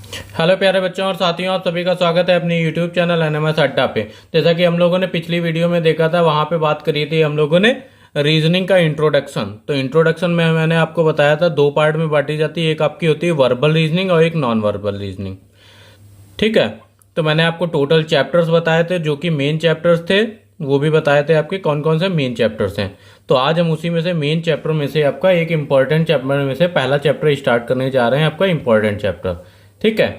Hello प्यारे बच्चों और साथियों, आप सभी का स्वागत है अपने यूट्यूब चैनल एनएमएस अड्डा पे। जैसा कि हम लोगों ने पिछली वीडियो में देखा था, वहां पे बात करी थी हम लोगों ने रीजनिंग का इंट्रोडक्शन। तो इंट्रोडक्शन में मैंने आपको बताया था दो पार्ट में बांटी जाती है, एक आपकी होती है वर्बल रीजनिंग और एक नॉन वर्बल रीजनिंग। ठीक है। तो मैंने आपको टोटल चैप्टर्स बताए थे, जो कि मेन चैप्टर्स थे वो भी बताए थे आपके कौन कौन से मेन चैप्टर्स हैं। तो आज हम उसी में से मेन चैप्टर में से आपका एक इंपॉर्टेंट चैप्टर में से पहला चैप्टर स्टार्ट करने जा रहे हैं, आपका इंपॉर्टेंट चैप्टर। ठीक है।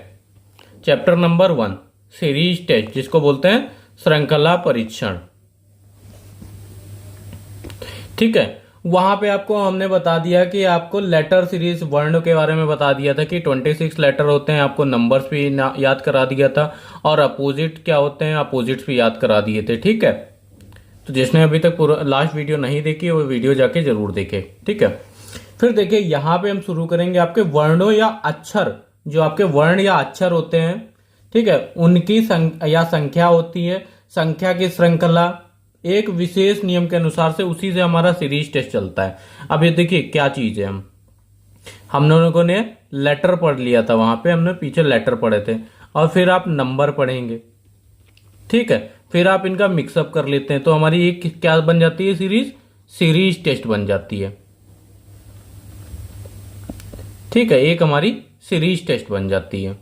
चैप्टर नंबर 1, सीरीज टेस्ट, जिसको बोलते हैं श्रृंखला परीक्षण। ठीक है। वहां पे आपको हमने बता दिया कि आपको लेटर सीरीज वर्ण के बारे में बता दिया था कि 26 लेटर होते हैं, आपको नंबर्स भी याद करा दिया था और अपोजिट क्या होते हैं अपोजिट्स भी याद करा दिए थे। ठीक है। तो जिसने अभी तक पूरा लास्ट वीडियो नहीं देखी वो वीडियो जाके जरूर देखे। ठीक है। फिर देखिए यहाँ पे हम शुरू करेंगे आपके वर्णों या अक्षर, जो आपके वर्ण या अक्षर होते हैं। ठीक है। उनकी संख्या होती है, संख्या की श्रृंखला एक विशेष नियम के अनुसार से, उसी से हमारा सीरीज टेस्ट चलता है। अब ये देखिए क्या चीज है, हम लोगों ने लेटर पढ़ लिया था, वहां पे हमने पीछे लेटर पढ़े थे, और फिर आप नंबर पढ़ेंगे। ठीक है। फिर आप इनका मिक्सअप कर लेते हैं तो हमारी एक क्या बन जाती है, सीरीज टेस्ट बन जाती है। ठीक है। एक हमारी सीरीज टेस्ट बन जाती है।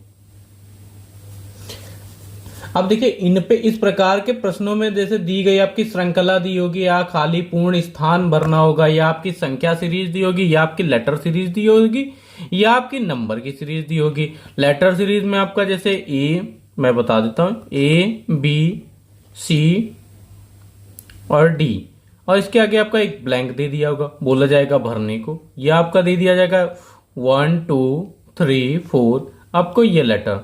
अब देखिए इन पे इस प्रकार के प्रश्नों में जैसे दी गई आपकी श्रृंखला दी होगी, या खाली पूर्ण स्थान भरना होगा, या आपकी संख्या सीरीज दी होगी, या आपकी लेटर सीरीज दी होगी, या आपकी नंबर की सीरीज दी होगी। लेटर सीरीज में आपका जैसे मैं बता देता हूं, ए बी सी और डी, और इसके आगे आपका एक ब्लैंक दे दिया होगा, बोला जाएगा भरने को, या आपका दे दिया जाएगा 1 2 3 4, आपको ये लेटर।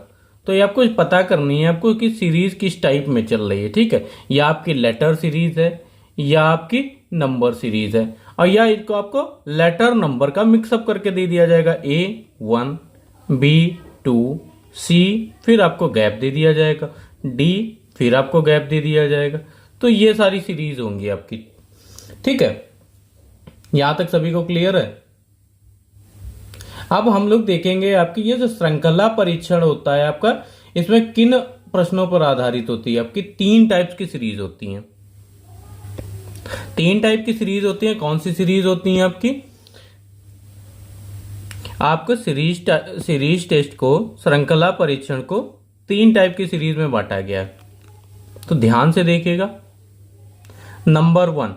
तो ये आपको पता करनी है आपको कि सीरीज किस टाइप में चल रही है। ठीक है। या आपकी लेटर सीरीज है, या आपकी नंबर सीरीज है, और या इसको आपको लेटर नंबर का मिक्सअप करके दे दिया जाएगा, A1 B2 C, फिर आपको गैप दे दिया जाएगा, D, फिर आपको गैप दे दिया जाएगा। तो ये सारी सीरीज होंगी आपकी। ठीक है। यहां तक सभी को क्लियर है। अब हम लोग देखेंगे आपकी ये जो श्रृंखला परीक्षण होता है आपका, इसमें किन प्रश्नों पर आधारित होती है। आपकी 3 टाइप्स की सीरीज होती हैं। 3 टाइप की सीरीज होती है। कौन सी सीरीज होती है आपकी? आपको सीरीज टेस्ट को, श्रृंखला परीक्षण को 3 टाइप की सीरीज में बांटा गया है, तो ध्यान से देखिएगा। नंबर 1,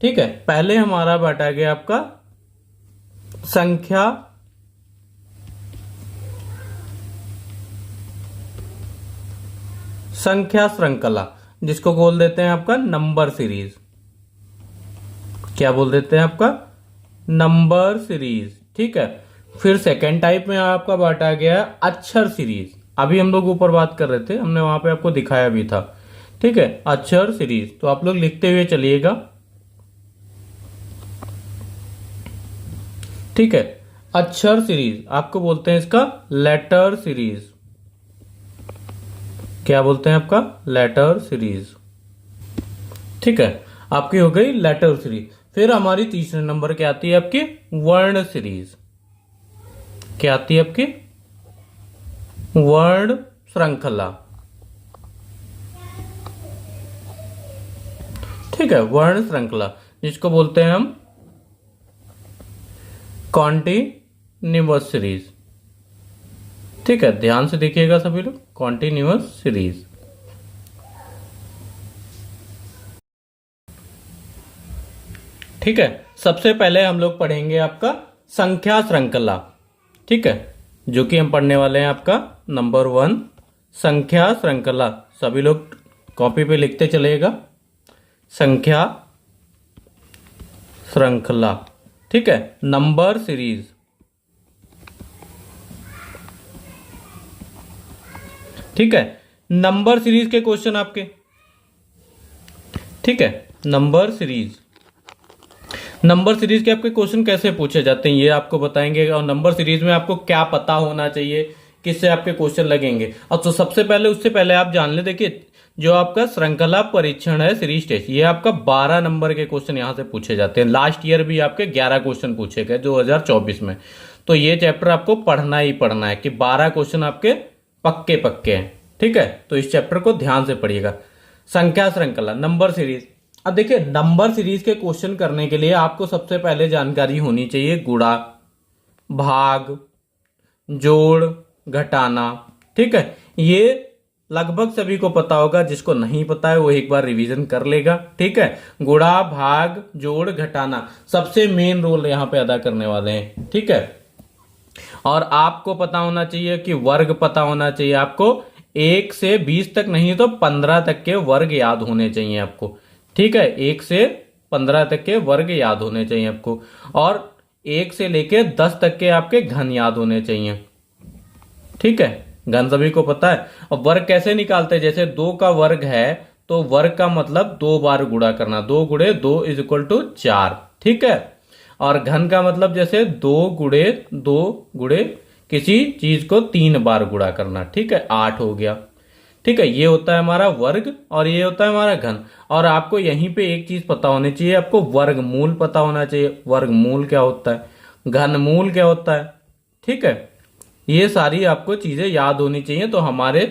ठीक है, पहले हमारा बांटा गया आपका संख्या श्रृंखला, जिसको बोल देते हैं आपका नंबर सीरीज। क्या बोल देते हैं? आपका नंबर सीरीज। ठीक है। फिर सेकेंड टाइप में आपका बांटा गया अक्षर सीरीज। अभी हम लोग ऊपर बात कर रहे थे, हमने वहां पे आपको दिखाया भी था। ठीक है। अक्षर सीरीज, तो आप लोग लिखते हुए चलिएगा। ठीक है। अक्षर सीरीज आपको बोलते हैं इसका लेटर सीरीज। क्या बोलते हैं? आपका लेटर सीरीज। ठीक है। आपकी हो गई लेटर सीरीज। फिर हमारी तीसरे नंबर क्या आती है? आपकी वर्ण सीरीज। क्या आती है आपकी? वर्ण श्रृंखला। ठीक है। वर्ण श्रृंखला, जिसको बोलते हैं हम कॉन्टिन्यूअस सीरीज। ठीक है। ध्यान से देखिएगा सभी लोग, कॉन्टिन्यूअस सीरीज। ठीक है। सबसे पहले हम लोग पढ़ेंगे आपका संख्या श्रृंखला। ठीक है। जो कि हम पढ़ने वाले हैं आपका नंबर 1, संख्या श्रृंखला। सभी लोग कॉपी पे लिखते चलेगा, संख्या श्रृंखला। ठीक है। Number series. ठीक है। नंबर सीरीज के क्वेश्चन आपके। ठीक है। नंबर सीरीज के आपके क्वेश्चन कैसे पूछे जाते हैं ये आपको बताएंगे, और नंबर सीरीज में आपको क्या पता होना चाहिए, किससे आपके क्वेश्चन लगेंगे। और तो सबसे पहले, उससे पहले आप जान ले, देखिए जो आपका श्रृंखला परीक्षण है, सीरीज टेस्ट, ये आपका 12 नंबर के क्वेश्चन यहां से पूछे जाते हैं। लास्ट ईयर भी आपके 11 क्वेश्चन पूछे गए 2024 में। तो ये चैप्टर आपको पढ़ना ही पढ़ना है कि 12 क्वेश्चन आपके पक्के पक्के हैं। ठीक है, तो इस चैप्टर को ध्यान से पढ़िएगा। संख्या श्रृंखला, नंबर सीरीज। अब देखिए, नंबर सीरीज के क्वेश्चन करने के लिए आपको सबसे पहले जानकारी होनी चाहिए गुणा, भाग, जोड़, घटाना। ठीक है, ये लगभग सभी को पता होगा, जिसको नहीं पता है वो एक बार रिवीजन कर लेगा। ठीक है, गुणा, भाग, जोड़, घटाना सबसे मेन रोल यहां पे अदा करने वाले हैं। ठीक है, और आपको पता होना चाहिए कि वर्ग पता होना चाहिए आपको। 1 से 20 तक नहीं तो 15 तक के वर्ग याद होने चाहिए आपको। ठीक है, 1 से 15 तक के वर्ग याद होने चाहिए आपको, और 1 से लेके 10 तक के आपके घन याद होने चाहिए। ठीक है, घन सभी को पता है। और वर्ग कैसे निकालते हैं, जैसे 2 का वर्ग है तो वर्ग का मतलब 2 बार गुणा करना, 2 गुणे 2 = 4। ठीक है, और घन का मतलब जैसे 2 गुणे 2 गुणे किसी चीज को 3 बार गुणा करना। ठीक है, 8 हो गया। ठीक है, ये होता है हमारा वर्ग और ये होता है हमारा घन। और आपको यहीं पे एक चीज पता होनी चाहिए, आपको वर्गमूल पता होना चाहिए। वर्गमूल क्या होता है, घनमूल क्या होता है। ठीक है, ये सारी आपको चीजें याद होनी चाहिए, तो हमारे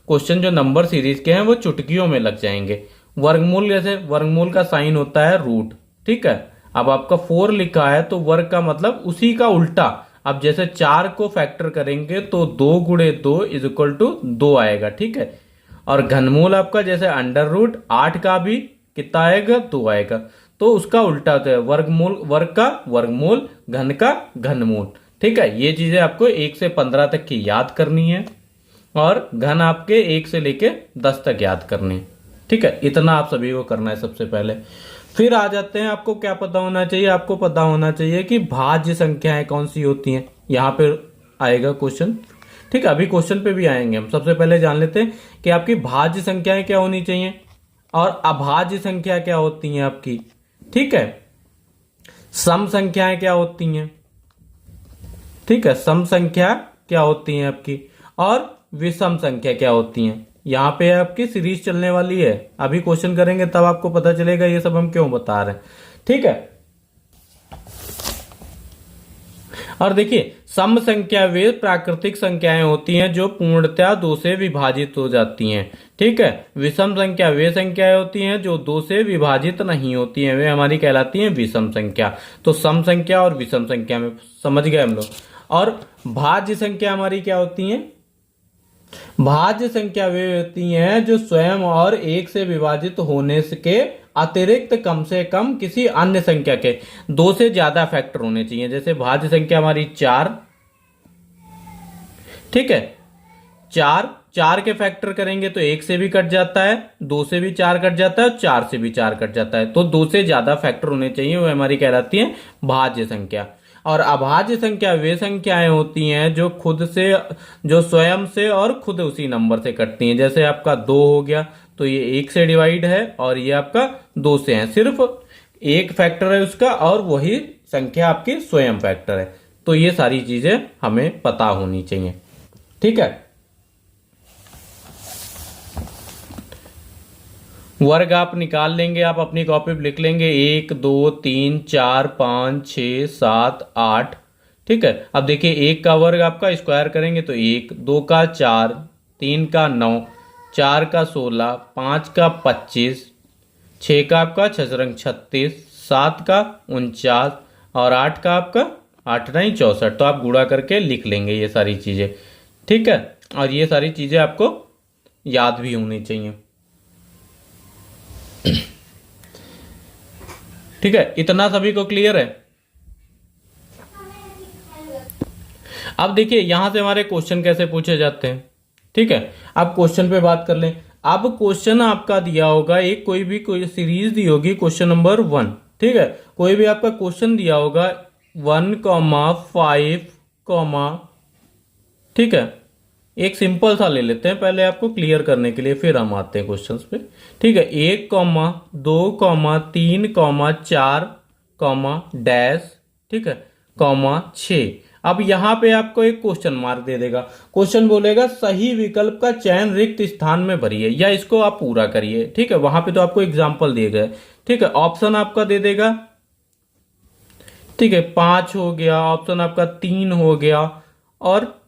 क्वेश्चन जो नंबर सीरीज के हैं वो चुटकियों में लग जाएंगे। वर्गमूल, जैसे वर्गमूल का साइन होता है रूट। ठीक है, अब आपका 4 लिखा है तो वर्ग का मतलब उसी का उल्टा। अब जैसे 4 को फैक्टर करेंगे तो 2 गुणे 2 = 2 आएगा। ठीक है, और घनमूल आपका जैसे √8 का भी कितना आएगा, 2 आएगा। तो उसका उल्टा होता है वर्गमूल, वर्ग का वर्गमूल, घन का घनमूल। ठीक है, ये चीजें आपको 1 से 15 तक की याद करनी है, और घन आपके 1 से लेके 10 तक याद करनी है। ठीक है, इतना आप सभी को करना है सबसे पहले। फिर आ जाते हैं, आपको क्या पता होना चाहिए, आपको पता होना चाहिए कि भाज्य संख्याएं कौन सी होती हैं। यहां पे आएगा क्वेश्चन। ठीक है, अभी क्वेश्चन पे भी आएंगे हम। सबसे पहले जान लेते हैं कि आपकी भाज्य संख्याएं क्या होनी चाहिए और अभाज्य संख्या क्या होती हैं आपकी। ठीक है, सम संख्याएं क्या होती हैं। ठीक है, सम संख्या क्या होती हैं आपकी, और विषम संख्या क्या होती हैं। यहां पे आपकी सीरीज चलने वाली है, अभी क्वेश्चन करेंगे तब आपको पता चलेगा ये सब हम क्यों बता रहे हैं। ठीक है, और देखिए, सम संख्या वे प्राकृतिक संख्याएं होती हैं जो पूर्णतया 2 से विभाजित हो जाती हैं। ठीक है, विषम संख्या वे संख्याएं होती हैं जो 2 से विभाजित नहीं होती हैं, वे हमारी कहलाती हैं विषम संख्या। तो सम संख्या और विषम संख्या में समझ गए हम लोग। और भाज्य संख्या हमारी क्या होती हैं, भाज्य संख्या वे होती हैं जो स्वयं और 1 से विभाजित होने के अतिरिक्त कम से कम किसी अन्य संख्या के 2 से ज्यादा फैक्टर होने चाहिए। जैसे भाज्य संख्या हमारी 4। ठीक है, 4 के फैक्टर करेंगे तो 1 से भी कट जाता है, 2 से भी 4 कट जाता है और 4 से भी 4 कट जाता है। तो 2 से ज्यादा फैक्टर होने चाहिए, वो हमारी कहलाती है भाज्य संख्या। और अभाज्य संख्या वे संख्याएं होती हैं जो खुद से, जो स्वयं से और खुद उसी नंबर से कटती हैं। जैसे आपका 2 हो गया तो ये 1 से डिवाइड है और ये आपका 2 से है, सिर्फ एक फैक्टर है उसका और वही संख्या आपकी स्वयं फैक्टर है। तो ये सारी चीजें हमें पता होनी चाहिए। ठीक है, वर्ग आप निकाल लेंगे, आप अपनी कॉपी पे लिख लेंगे 1 2 3 4 5 6 7 8। ठीक है, अब देखिए 1 का वर्ग आपका स्क्वायर करेंगे तो 1, 2 का 4, 3 का 9, 4 का 16, 5 का 25, 6 का आपका 6 36, 7 का 49 और 8 का आपका 8 नहीं 64। तो आप गुणा करके लिख लेंगे ये सारी चीजें। ठीक है, और ये सारी चीजें आपको याद भी होनी चाहिए। ठीक है, इतना सभी को क्लियर है। अब देखिए यहां से हमारे क्वेश्चन कैसे पूछे जाते हैं। ठीक है, अब क्वेश्चन पे बात कर लें। अब क्वेश्चन आपका दिया होगा, एक कोई सीरीज दी होगी, क्वेश्चन नंबर 1। ठीक है, कोई भी आपका क्वेश्चन दिया होगा 1,5, ठीक है, एक सिंपल सा ले लेते हैं पहले आपको क्लियर करने के लिए, फिर हम आते हैं क्वेश्चंस पे। ठीक है, 1, 2, 3, 4, डैश, ठीक है, 6। अब यहां पे आपको एक क्वेश्चन मार्क दे देगा। क्वेश्चन बोलेगा सही विकल्प का चयन रिक्त स्थान में भरिए, या इसको आप पूरा करिए। ठीक है, वहां पे तो आपको एग्जाम्पल दिए गए। ठीक है, ऑप्शन आपका दे देगा ठीक है, 5 हो गया, ऑप्शन आपका 3 हो गया, और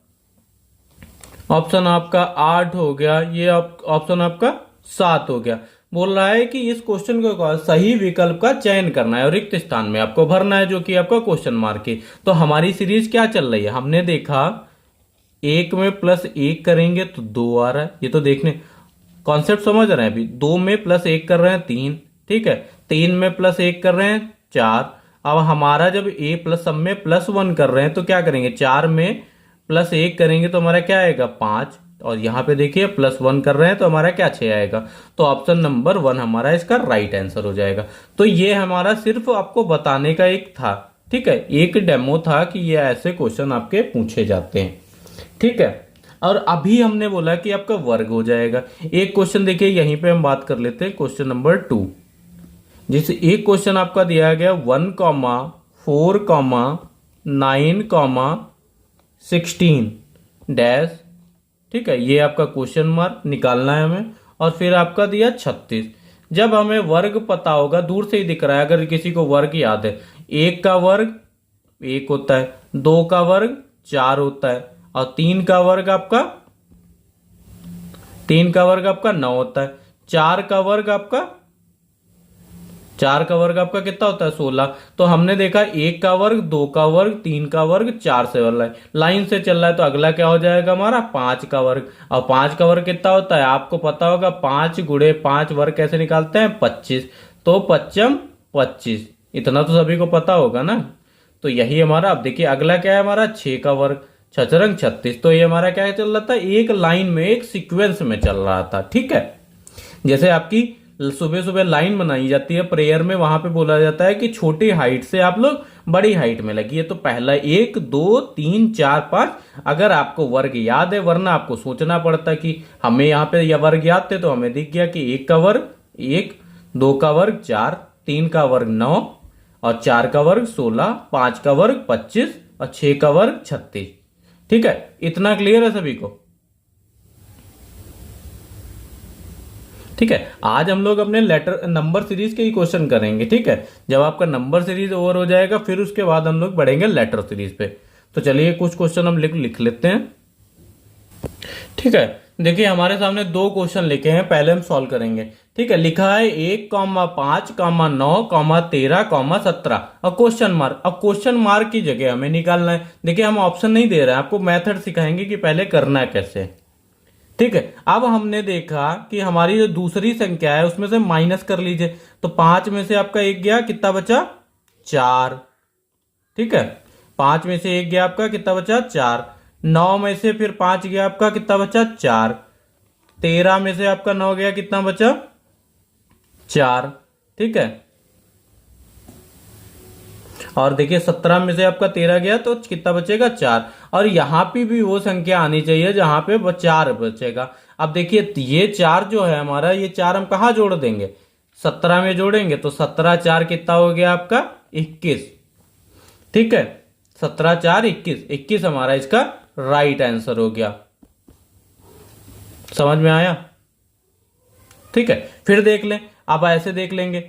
ऑप्शन आपका 8 हो गया, ये ऑप्शन आपका 7 हो गया। बोल रहा है कि इस क्वेश्चन को सही विकल्प का चयन करना है और रिक्त स्थान में आपको भरना है, जो कि आपका क्वेश्चन मार्क है। तो हमारी सीरीज क्या चल रही है, हमने देखा 1 में +1 करेंगे तो 2 आ रहा है, ये तो देखने कॉन्सेप्ट समझ रहे हैं। अभी 2 में +1 कर रहे हैं 3, ठीक है, 3 में +1 कर रहे हैं 4। अब हमारा जब ए प्लस सब में +1 कर रहे हैं तो क्या करेंगे, 4 में +1 करेंगे तो हमारा क्या आएगा 5, और यहां पे देखिए +1 कर रहे हैं तो हमारा क्या 6 आएगा। तो ऑप्शन नंबर 1 हमारा इसका राइट आंसर हो जाएगा। तो ये हमारा सिर्फ आपको बताने का एक था, ठीक है, एक डेमो था कि ये ऐसे क्वेश्चन आपके पूछे जाते हैं, ठीक है। और अभी हमने बोला कि आपका वर्ग हो जाएगा। एक क्वेश्चन देखिए यहीं पे हम बात कर लेते हैं, क्वेश्चन नंबर 2, जिसे एक क्वेश्चन आपका दिया गया 1, 4, 9, 16 डैश, ठीक है, ये आपका क्वेश्चन मार्क निकालना है हमें। और फिर आपका दिया 36। जब हमें वर्ग पता होगा, दूर से ही दिख रहा है, अगर किसी को वर्ग याद है, 1 का वर्ग 1 होता है, 2 का वर्ग 4 होता है, और 3 का वर्ग आपका 9 होता है, 4 का वर्ग आपका कितना होता है 16। तो हमने देखा 1 का वर्ग, 2 का वर्ग, 3 का वर्ग, 4 से लाइन से चल रहा है, तो अगला क्या हो जाएगा हमारा 5 का वर्ग। और 5 का वर्ग कितना होता है आपको पता होगा, 5 गुणे 5 वर्ग कैसे निकालते हैं 25, तो 5 25, इतना तो सभी को पता होगा ना। तो यही हमारा, अब देखिए अगला क्या है हमारा 6 का वर्ग, 6 36। तो ये हमारा क्या चल रहा था, एक लाइन में एक सीक्वेंस में चल रहा था, ठीक है। जैसे आपकी सुबह सुबह लाइन बनाई जाती है प्रेयर में, वहां पे बोला जाता है कि छोटी हाइट से आप लोग बड़ी हाइट में लगिए। तो पहला 1 2 3 4 5, अगर आपको वर्ग याद है, वरना आपको सोचना पड़ता कि हमें यहाँ पे यह वर्ग याद थे, तो हमें दिख गया कि 1 का वर्ग 1, 2 का वर्ग 4, 3 का वर्ग 9, और 4 का वर्ग 16, 5 का वर्ग 25, और 6 का वर्ग 36, ठीक है। इतना क्लियर है सभी को, ठीक है। आज हम लोग अपने लेटर नंबर सीरीज के ही क्वेश्चन करेंगे, ठीक है। जब आपका नंबर सीरीज ओवर हो जाएगा फिर उसके बाद हम लोग बढ़ेंगे लेटर सीरीज पे। तो चलिए कुछ क्वेश्चन हम लिख लेते हैं, ठीक है। देखिए हमारे सामने 2 क्वेश्चन लिखे हैं, पहले हम सॉल्व करेंगे, ठीक है। लिखा है 1, 5, 9, 13, 17 और क्वेश्चन मार्क। अब क्वेश्चन मार्क की जगह हमें निकालना है। देखिए हम ऑप्शन नहीं दे रहे हैं, आपको मेथड सिखाएंगे कि पहले करना है कैसे, ठीक है। अब हमने देखा कि हमारी जो दूसरी संख्या है उसमें से माइनस कर लीजिए, तो 5 में से आपका 1 गया, कितना बचा 4, ठीक है। 5 में से 1 गया आपका, कितना बचा 4। 9 में से फिर 5 गया आपका, कितना बचा 4। 13 में से आपका 9 गया, कितना बचा 4, ठीक है। और देखिए 17 में से आपका 13 गया तो कितना बचेगा 4। और यहां पे भी वो संख्या आनी चाहिए जहां पे 4 बचेगा। अब देखिए ये 4 जो है हमारा, ये 4 हम कहा जोड़ देंगे 17 में जोड़ेंगे, तो 17 4 कितना हो गया आपका 21, ठीक है। 17 4 21, 21 हमारा इसका राइट आंसर हो गया। समझ में आया, ठीक है। फिर देख लें, अब ऐसे देख लेंगे,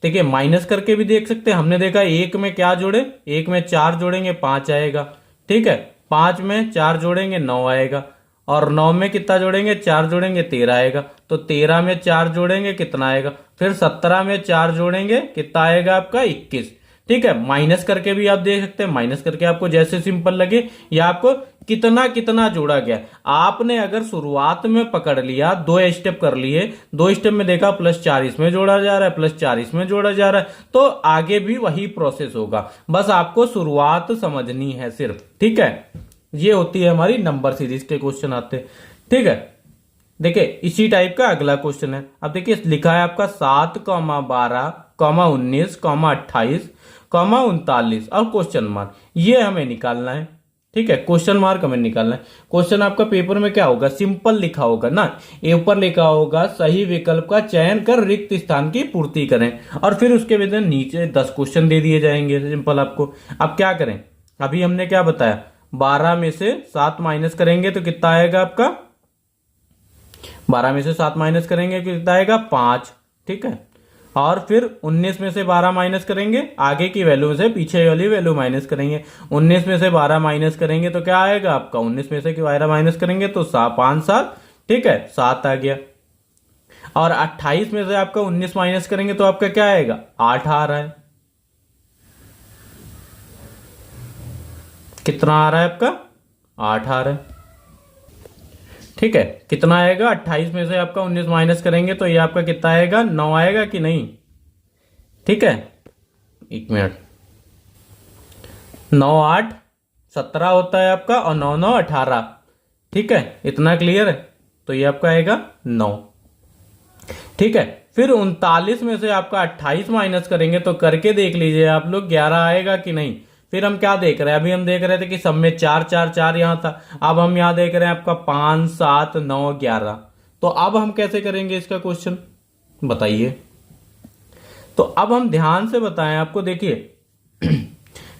देखिए माइनस करके भी देख सकते हैं। हमने देखा 1 में क्या जोड़े, 1 में 4 जोड़ेंगे 5 आएगा, ठीक है। 5 में 4 जोड़ेंगे 9 आएगा, और 9 में कितना जोड़ेंगे 4 जोड़ेंगे 13 आएगा। तो 13 में 4 जोड़ेंगे कितना आएगा, फिर 17 में 4 जोड़ेंगे कितना आएगा आपका 21, ठीक है। माइनस करके भी आप देख सकते हैं, माइनस करके आपको जैसे सिंपल लगे, या आपको कितना कितना जोड़ा गया। आपने अगर शुरुआत में पकड़ लिया, 2 स्टेप कर लिए, 2 स्टेप में देखा +4 इसमें जोड़ा जा रहा है, +4 इसमें जोड़ा जा रहा है, तो आगे भी वही प्रोसेस होगा। बस आपको शुरुआत समझनी है सिर्फ, ठीक है। ये होती है हमारी नंबर सीरीज के क्वेश्चन आते, ठीक है। देखिए इसी टाइप का अगला क्वेश्चन है। अब देखिए लिखा है आपका 7, 12, 19, 28, 39 और क्वेश्चन मार्क, ये हमें निकालना है, ठीक है। क्वेश्चन मार्क हमें निकालना है। क्वेश्चन आपका पेपर में क्या होगा, सिंपल लिखा होगा ना, ये ऊपर लिखा होगा सही विकल्प का चयन कर रिक्त स्थान की पूर्ति करें, और फिर उसके बाद नीचे 10 क्वेश्चन दे दिए जाएंगे सिंपल आपको। अब क्या करें, अभी हमने क्या बताया, 12 में से 7 माइनस करेंगे तो कितना आएगा आपका, 12 में से 7 माइनस करेंगे कितना आएगा 5, ठीक है। और फिर 19 में से 12 माइनस करेंगे, आगे की वैल्यू से पीछे वाली वैल्यू माइनस करेंगे। 19 में से 12 माइनस करेंगे तो क्या आएगा आपका, 19 में से 12 माइनस करेंगे तो 5 7, ठीक है 7 आ गया। और 28 में से आपका 19 माइनस करेंगे तो आपका क्या आएगा, 8 आ रहा है। कितना आ रहा है आपका, 8 आ रहा है, ठीक है। कितना आएगा, 28 में से आपका 19 माइनस करेंगे तो ये आपका कितना आएगा, 9 आएगा कि नहीं, ठीक है। 1 मिनट, 9 8 17 होता है आपका, और 9 9 18, ठीक है। इतना क्लियर है, तो ये आपका आएगा 9, ठीक है। फिर 39 में से आपका 28 माइनस करेंगे तो करके देख लीजिए आप लोग, 11 आएगा कि नहीं। फिर हम क्या देख रहे हैं, अभी हम देख रहे थे कि सब में 4 4 4 यहां था, अब हम यहां देख रहे हैं आपका 5 7 9 11। तो अब हम कैसे करेंगे इसका क्वेश्चन बताइए। तो अब हम ध्यान से बताएं आपको, देखिए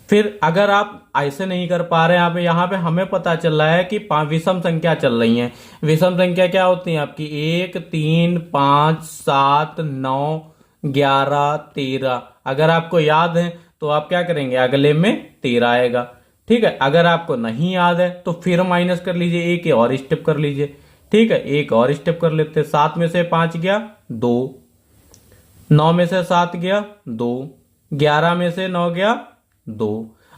फिर अगर आप ऐसे नहीं कर पा रहे हैं, यहाँ पे हमें पता चल रहा है कि विषम संख्या चल रही है। विषम संख्या क्या होती है आपकी, 1 3 5 7 9 11 13। अगर आपको याद है तो आप क्या करेंगे, अगले में 13 आएगा, ठीक है। अगर आपको नहीं याद है तो फिर माइनस कर लीजिए, एक और स्टेप कर लीजिए, ठीक है। एक और स्टेप कर लेते हैं। 7 में से 5 गया 2, 9 में से 7 गया 2, 11 में से 9 गया 2।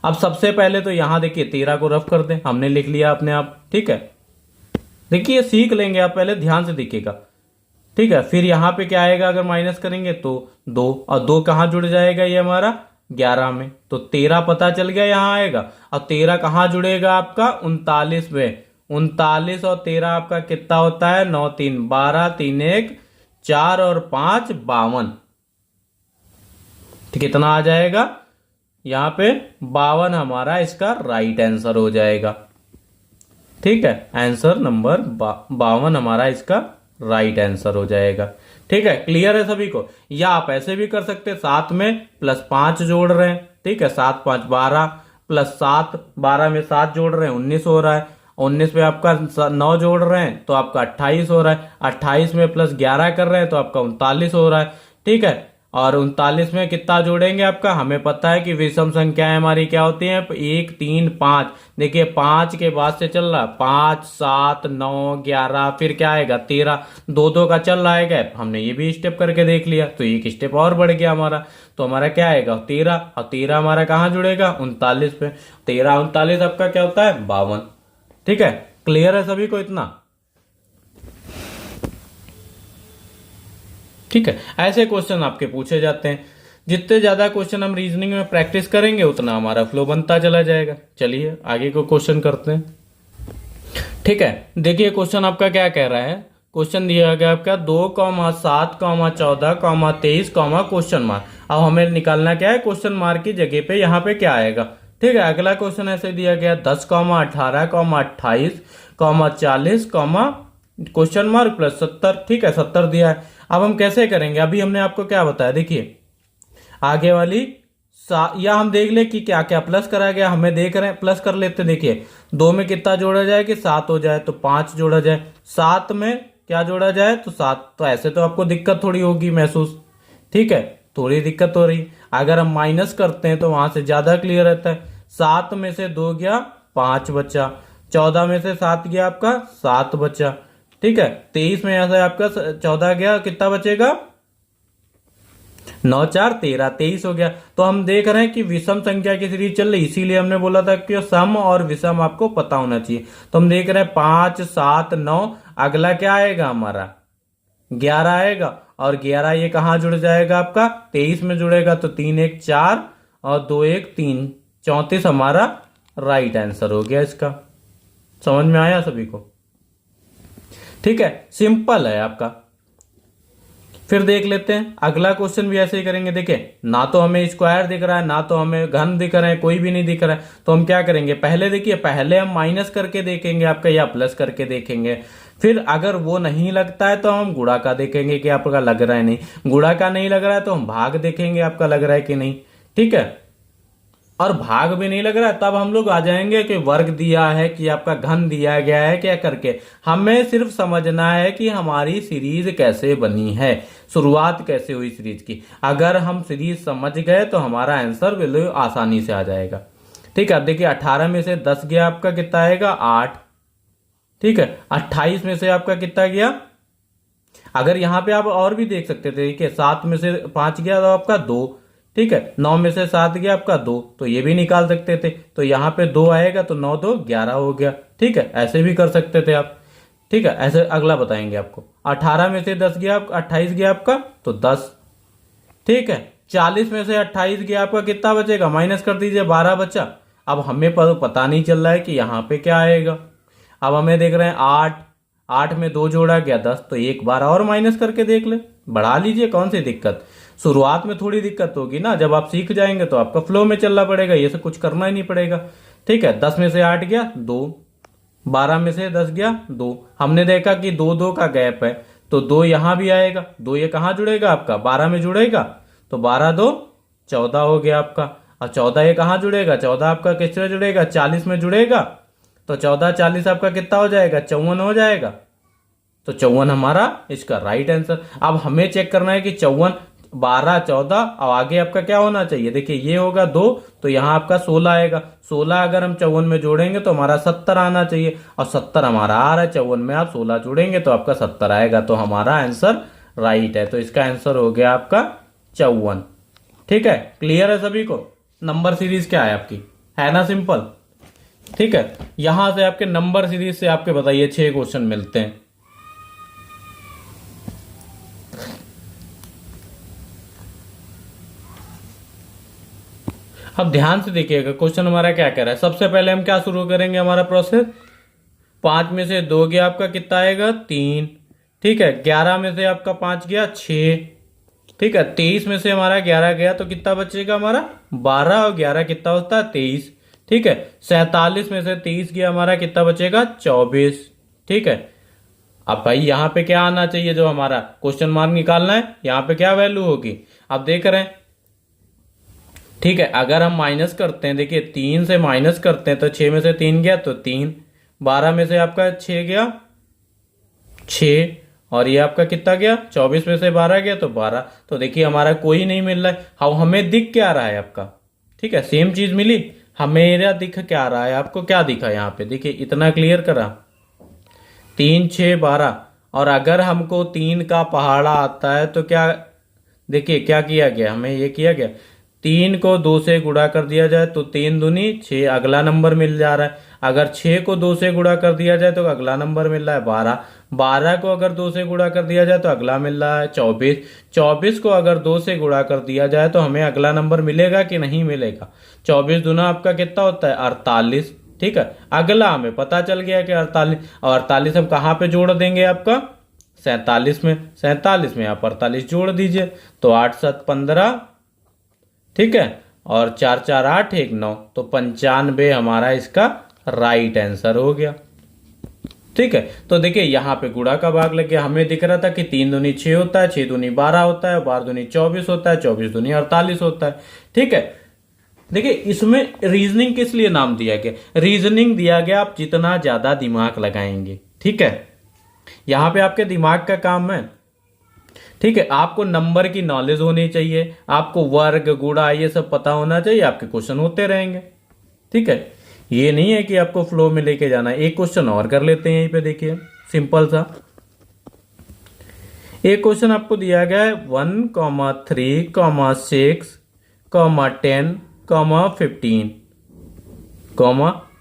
अब सबसे पहले तो यहां देखिए 13 को रफ कर दें, हमने लिख लिया अपने आप, ठीक है। देखिए सीख लेंगे आप, पहले ध्यान से देखिएगा, ठीक है। फिर यहां पे क्या आएगा, अगर माइनस करेंगे तो 2, और 2 कहां जुड़ जाएगा, ये हमारा 11 में, तो 13 पता चल गया यहां आएगा। और 13 कहां जुड़ेगा आपका, 39 में। 39 और 13 आपका कितना होता है, 9 3 12, 3 1 4 और 5 52, तो कितना आ जाएगा यहां पे 52 हमारा इसका राइट आंसर हो जाएगा, ठीक है। आंसर नंबर 52 हमारा इसका राइट आंसर हो जाएगा, ठीक है। क्लियर है सभी को। या आप ऐसे भी कर सकते हैं, 7 में +5 जोड़ रहे हैं, ठीक है। 7 5 12 +7, 12 में 7 जोड़ रहे हैं 19 हो रहा है। 19 में आपका 9 जोड़ रहे हैं तो आपका 28 हो रहा है। 28 में +11 कर रहे हैं तो आपका 39 हो रहा है, ठीक है। और 39 में कितना जोड़ेंगे आपका, हमें पता है कि विषम संख्याएं हमारी क्या होती हैं, 1 3 5। देखिए 5 के बाद से चल रहा 5 7 9 11, फिर क्या आएगा 13, 2 2 का चल रहा है गैप, हमने ये भी स्टेप करके देख लिया, तो एक स्टेप और बढ़ गया हमारा। तो हमारा क्या आएगा 13, और 13 हमारा कहाँ जुड़ेगा 39 पे। 13 39 आपका क्या होता है 52, ठीक है। क्लियर है सभी को इतना, ठीक है। ऐसे क्वेश्चन आपके पूछे जाते हैं। जितने ज्यादा क्वेश्चन हम रीजनिंग में प्रैक्टिस करेंगे उतना हमारा फ्लो बनता चला जाएगा। चलिए आगे को क्वेश्चन करते हैं, ठीक है। देखिए क्वेश्चन आपका क्या कह रहा है, क्वेश्चन दिया गया आपका 2, 7, 14, 23, क्वेश्चन मार्क। अब हमें निकालना क्या है, क्वेश्चन मार्क की जगह पे यहाँ पे क्या आएगा, ठीक है। अगला क्वेश्चन ऐसे दिया गया 10, 18, 28, 40, क्वेश्चन मार्क +70, ठीक है 70 दिया है। अब हम कैसे करेंगे, अभी हमने आपको क्या बताया, देखिए आगे वाली या हम देख ले कि क्या क्या प्लस करा गया, हमें देख रहे हैं प्लस कर लेते। देखिए 2 में कितना जोड़ा जाए कि 7 हो जाए, तो 5 जोड़ा जाए। 7 में क्या जोड़ा जाए तो 7, तो ऐसे तो आपको दिक्कत थोड़ी होगी महसूस, ठीक है, थोड़ी दिक्कत हो रही। अगर हम माइनस करते हैं तो वहां से ज्यादा क्लियर रहता है। 7 में से 2 गया 5 बचा, 14 में से 7 गया आपका 7 बचा, ठीक है। 23 में से आपका 14 गया, कितना बचेगा 9 4 13, 23 हो गया। तो हम देख रहे हैं कि विषम संख्या की सीरीज चल रही, इसीलिए हमने बोला था कि सम और विषम आपको पता होना चाहिए। तो हम देख रहे हैं 5 7 9, अगला क्या आएगा हमारा 11 आएगा, और 11 ये कहां जुड़ जाएगा आपका 23 में जुड़ेगा, तो 3 1 4 और 2 1 3, 34 हमारा राइट आंसर हो गया इसका। समझ में आया सभी को, ठीक है, सिंपल है आपका। फिर देख लेते हैं अगला क्वेश्चन भी ऐसे ही करेंगे। देखिए ना तो हमें स्क्वायर दिख रहा है, ना तो हमें घन दिख रहा है, कोई भी नहीं दिख रहा है। तो हम क्या करेंगे, पहले देखिए पहले हम माइनस करके देखेंगे आपका, या प्लस करके देखेंगे। फिर अगर वो नहीं लगता है तो हम गुणा का देखेंगे कि आपका लग रहा है नहीं, गुणा का नहीं लग रहा है तो हम भाग देखेंगे आपका लग रहा है कि नहीं, ठीक है। और भाग भी नहीं लग रहा है, तब हम लोग आ जाएंगे कि वर्ग दिया है कि आपका घन दिया गया है क्या करके। हमें सिर्फ समझना है कि हमारी सीरीज कैसे बनी है, शुरुआत कैसे हुई सीरीज की। अगर हम सीरीज समझ गए तो हमारा आंसर बिल्कुल आसानी से आ जाएगा। ठीक है, अब देखिए 18 में से 10 गया आपका कितना आएगा 8। ठीक है, 28 में से आपका कितना गया, अगर यहां पे आप और भी देख सकते थे, देखिए 7 में से 5 गया तो आपका 2। ठीक है, 9 में से 7 गया आपका 2, तो ये भी निकाल सकते थे, तो यहाँ पे 2 आएगा तो 9 2 11 हो गया। ठीक है, ऐसे भी कर सकते थे आप। ठीक है, ऐसे अगला बताएंगे आपको। 18 में से 10 गया, 28 गया आपका तो 10। ठीक है, 40 में से 28 गया आपका कितना बचेगा, माइनस कर दीजिए 12 बचा। अब हमें पता नहीं चल रहा है कि यहाँ पे क्या आएगा। अब हमें देख रहे हैं 8, 8 में 2 जोड़ा गया 10, तो एक बार और माइनस करके देख ले, बढ़ा लीजिए, कौन सी दिक्कत। शुरुआत में थोड़ी दिक्कत होगी ना, जब आप सीख जाएंगे तो आपका फ्लो में चलना पड़ेगा, ये सब कुछ करना ही नहीं पड़ेगा। ठीक है, 10 में से 8 गया 2, 12 में से 10 गया 2। हमने देखा कि 2 2 का गैप है, तो 2 यहां भी आएगा, 2 ये कहां जुड़ेगा आपका 12 में जुड़ेगा, तो 12 2 14 हो गया आपका। और 14 ये कहां जुड़ेगा, 14 आपका किसमें जुड़ेगा 40 में जुड़ेगा, तो 14 40 आपका कितना हो जाएगा 54 हो जाएगा। तो 54 हमारा इसका राइट आंसर। अब हमें चेक करना है कि 54 12 14 और आगे आपका क्या होना चाहिए। देखिए ये होगा 2, तो यहाँ आपका 16 आएगा। 16 अगर हम 54 में जोड़ेंगे तो हमारा 70 आना चाहिए, और 70 हमारा आ रहा है। 54 में आप 16 जोड़ेंगे तो आपका 70 आएगा, तो हमारा आंसर राइट है। तो इसका आंसर हो गया आपका 54। ठीक है, क्लियर है सभी को। नंबर सीरीज क्या है आपकी, है ना सिंपल। ठीक है, यहां से आपके नंबर सीरीज से आपके बताइए 6 क्वेश्चन मिलते हैं। अब ध्यान से देखिएगा क्वेश्चन हमारा क्या कह रहा है। सबसे पहले हम क्या शुरू करेंगे, हमारा प्रोसेस 5 में से 2 गया आपका कितना आएगा 3। ठीक है, 11 में से आपका 5 गया 6। ठीक है, 23 में से हमारा 11 गया तो कितना बचेगा हमारा 12, और 11 कितना होता है 23। ठीक है, 47 में से 23 गया हमारा कितना बचेगा 24। ठीक है, अब भाई यहाँ पे क्या आना चाहिए, जो हमारा क्वेश्चन मार्क निकालना है, यहाँ पे क्या वैल्यू होगी। अब देख रहे हैं, ठीक है, अगर हम माइनस करते हैं, देखिए 3 से माइनस करते हैं तो 6 में से 3 गया तो 3, 12 में से आपका 6 गया 6, और ये आपका कितना गया 24 में से 12 गया तो 12। तो देखिए हमारा कोई नहीं मिल रहा है। हाँ, हमें दिख क्या रहा है आपका, ठीक है, सेम चीज मिली। हमें दिख क्या रहा है, आपको क्या दिखा यहाँ पे, देखिए इतना क्लियर करा 3 6 12। और अगर हमको 3 का पहाड़ा आता है तो क्या, देखिए क्या किया गया, हमें ये किया गया 3 को 2 से गुणा कर दिया जाए तो 3 दूनी 6, अगला नंबर मिल जा रहा है। अगर 6 को 2 से गुणा कर दिया जाए तो अगला नंबर मिल रहा है 12। 12 को अगर 2 से गुणा कर दिया जाए तो अगला मिल रहा है 24। 24 को अगर 2 से गुणा कर दिया जाए तो हमें अगला नंबर मिलेगा कि नहीं मिलेगा। 24 दूना आपका कितना होता है 48। ठीक है, अगला हमें पता चल गया कि 48, और 48 हम कहाँ पे जोड़ देंगे आपका 47 में। 47 में आप 48 जोड़ दीजिए तो 8 7 15। ठीक है, और 4 4 8 1 9, तो 95 हमारा इसका राइट आंसर हो गया। ठीक है, तो देखिए यहाँ पे गुणा का भाग लग गया। हमें दिख रहा था कि 3 दूनी 6 होता है, 6 दूनी 12 होता है, 12 दूनी 24 होता है, 24 दूनी 48 होता है। ठीक है, देखिए इसमें रीजनिंग किस लिए नाम दिया गया, रीजनिंग दिया गया आप जितना ज्यादा दिमाग लगाएंगे। ठीक है, यहां पे आपके दिमाग का काम है। ठीक है, आपको नंबर की नॉलेज होनी चाहिए, आपको वर्ग गुणा ये सब पता होना चाहिए, आपके क्वेश्चन होते रहेंगे। ठीक है, ये नहीं है कि आपको फ्लो में लेके जाना है। एक क्वेश्चन और कर लेते हैं यहीं पे, देखिए सिंपल सा एक क्वेश्चन आपको दिया गया है 1 3 6 10 15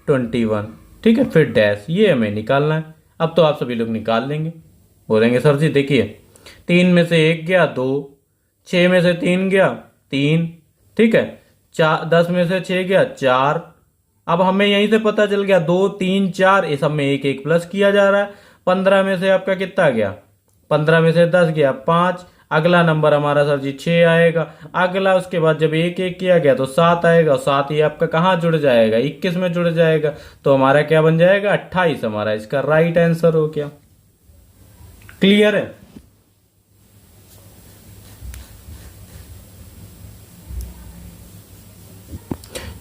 21। ठीक है, फिर डैश, ये हमें निकालना है। अब तो आप सभी लोग निकाल लेंगे, बोलेंगे सर जी देखिए 3 में से 1 गया 2, 6 में से 3 गया 3। ठीक है, 10 में से 6 गया 4। अब हमें यहीं से पता चल गया 2 3 4, इस सब में 1 1 प्लस किया जा रहा है। 15 में से आपका कितना गया, 15 में से 10 गया 5। अगला नंबर हमारा सर जी 6 आएगा। अगला उसके बाद जब 1 1 किया गया तो 7 आएगा, और 7 ये आपका कहाँ जुड़ जाएगा 21 में जुड़ जाएगा। तो हमारा क्या बन जाएगा 28, हमारा इसका राइट आंसर हो गया। क्लियर है।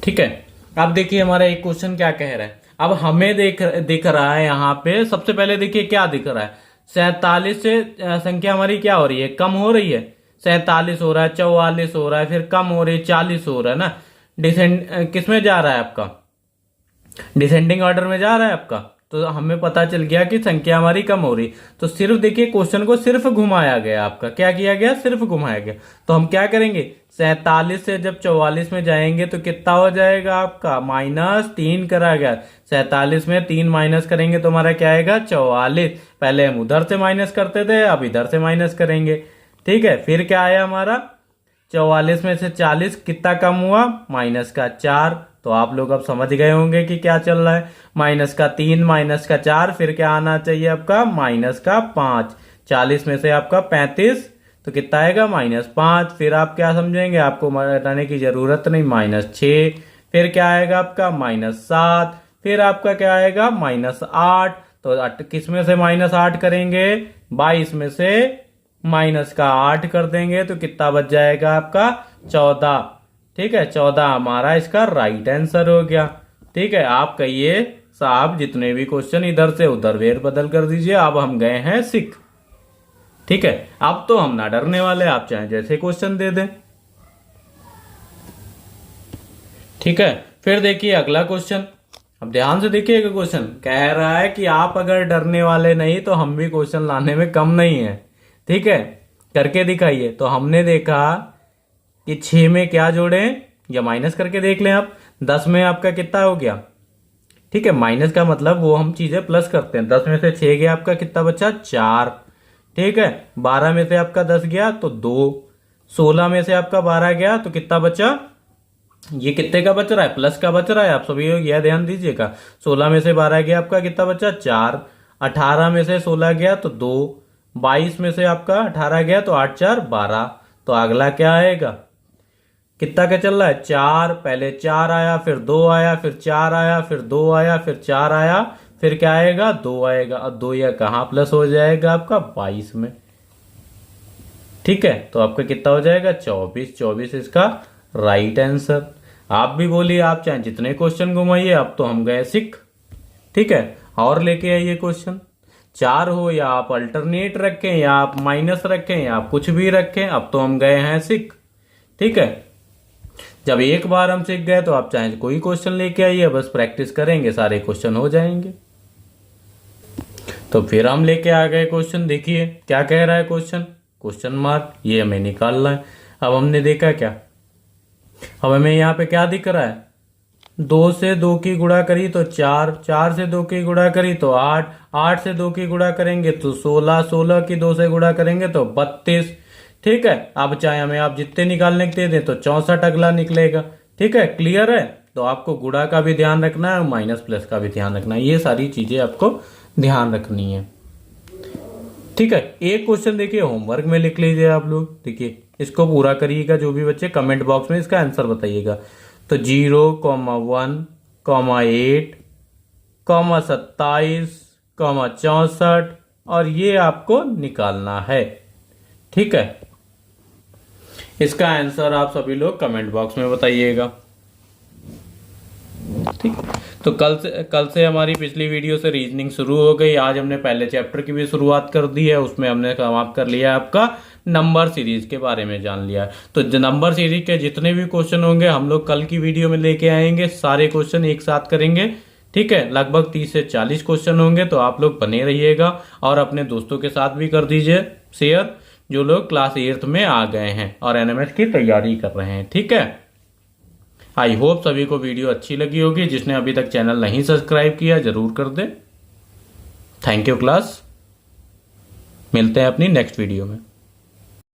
ठीक है। अब देखिए हमारा एक क्वेश्चन क्या कह रहा है। अब हमें दिख रहा है यहाँ पे, सबसे पहले देखिए क्या दिख रहा है, 47 से संख्या हमारी क्या हो रही है, कम हो रही है। 47 हो रहा है, 44 हो रहा है, फिर कम हो रही है, 40 हो रहा है ना। डिसेंड किस में जा रहा है आपका, डिसेंडिंग ऑर्डर में जा रहा है आपका। तो हमें पता चल गया कि संख्या हमारी कम हो रही। तो सिर्फ देखिए क्वेश्चन को सिर्फ घुमाया गया, आपका क्या किया गया, सिर्फ घुमाया गया। तो हम क्या करेंगे, 47 से जब 44 में जाएंगे तो कितना हो जाएगा आपका, -3 करा गया। 47 में 3 माइनस करेंगे तो हमारा क्या आएगा, 44। पहले हम उधर से माइनस करते थे, अब इधर से माइनस करेंगे। ठीक है, फिर क्या आया हमारा, 44 में से 40 कितना कम हुआ, -4। तो आप लोग अब समझ गए होंगे कि क्या चल रहा है, -3 -4, फिर क्या आना चाहिए आपका, -5। 40 में से आपका 35 तो कितना आएगा, -5। फिर आप क्या समझेंगे, आपको हटाने की जरूरत नहीं, -6। फिर क्या आएगा आपका, -7। फिर आपका क्या आएगा, -8। तो किस में से -8 करेंगे, 22 में से -8 कर देंगे तो कितना बच जाएगा आपका, 14। ठीक है, 14 हमारा इसका राइट आंसर हो गया। ठीक है, आप कहिए साहब जितने भी क्वेश्चन इधर से उधर वेर बदल कर दीजिए। अब हम गए हैं सिख। ठीक है, अब तो हम ना डरने वाले, आप चाहे जैसे क्वेश्चन दे दें। ठीक है, फिर देखिए अगला क्वेश्चन। अब ध्यान से देखिएगा, क्वेश्चन कह रहा है कि आप अगर डरने वाले नहीं तो हम भी क्वेश्चन लाने में कम नहीं है। ठीक है, करके दिखाइए। तो हमने देखा कि 6 में क्या जोड़े, या माइनस करके देख लें आप। 10 में आपका कितना हो गया, ठीक है, माइनस का मतलब वो हम चीजें प्लस करते हैं। 10 में से 6 गया आपका कितना बचा, 4। ठीक है, 12 में से आपका 10 गया तो 2। 16 में से आपका 12 गया तो कितना बचा, ये कितने का बच रहा है, प्लस का बच रहा है। आप सभी यह ध्यान दीजिएगा। 16 में से 12 गया आपका कितना बचा, 4। 18 में से 16 गया तो 2। 22 में से आपका 18 गया तो 8 4 12। तो अगला क्या आएगा, कितना का चल रहा है, 4। पहले 4 आया, फिर 2 आया, फिर 4 आया, फिर 2 आया, फिर 4 आया, फिर क्या आएगा, 2 आएगा। और 2 यह कहां प्लस हो जाएगा आपका, 22 में। ठीक है, तो आपका कितना हो जाएगा, 24। 24 इसका राइट आंसर। आप भी बोलिए, आप चाहे जितने क्वेश्चन घुमाइए। अब तो हम गए सिख। ठीक है, और लेके आइए क्वेश्चन। 4 हो या आप अल्टरनेट रखें, या आप माइनस रखें, या आप कुछ भी रखें, अब तो हम गए हैं सिख। ठीक है, जब एक बार हम सीख गए तो आप चाहे कोई क्वेश्चन लेके आइए, बस प्रैक्टिस करेंगे सारे क्वेश्चन हो जाएंगे। तो फिर हम लेके आ गए क्वेश्चन। देखिए क्या कह रहा है क्वेश्चन, क्वेश्चन मार्क, ये हमें निकालना है। अब हमने देखा क्या, अब हमें यहाँ पे क्या दिख रहा है, 2 से 2 की गुणा करी तो 4, 4 से 2 की गुणा करी तो 8, 8 से 2 की गुणा करेंगे तो 16, 16 की 2 से गुणा करेंगे तो 32। ठीक है, अब चाहे हमें आप जितने निकालने के दे दें तो 64 अगला निकलेगा। ठीक है, क्लियर है। तो आपको गुणा का भी ध्यान रखना है और माइनस प्लस का भी ध्यान रखना है, ये सारी चीजें आपको ध्यान रखनी है। ठीक है, एक क्वेश्चन देखिए होमवर्क में लिख लीजिए आप लोग। देखिए इसको पूरा करिएगा, जो भी बच्चे कमेंट बॉक्स में इसका आंसर बताइएगा। तो 0, 1, 8, 27, 64 और ये आपको निकालना है। ठीक है, इसका आंसर आप सभी लोग कमेंट बॉक्स में बताइएगा। ठीक, तो कल से हमारी पिछली वीडियो से रीजनिंग शुरू हो गई। आज हमने पहले चैप्टर की भी शुरुआत कर दी है, उसमें हमने समाप्त कर लिया है आपका नंबर सीरीज के बारे में जान लिया है। तो नंबर सीरीज के जितने भी क्वेश्चन होंगे हम लोग कल की वीडियो में लेके आएंगे, सारे क्वेश्चन एक साथ करेंगे। ठीक है, लगभग 30 से 40 क्वेश्चन होंगे, तो आप लोग बने रहिएगा और अपने दोस्तों के साथ भी कर दीजिए शेयर, जो लोग क्लास 8th में आ गए हैं और एनएमएस की तैयारी कर रहे हैं। ठीक है, आई होप सभी को वीडियो अच्छी लगी होगी। जिसने अभी तक चैनल नहीं सब्सक्राइब किया जरूर कर दे। थैंक यू क्लास, मिलते हैं अपनी नेक्स्ट वीडियो में।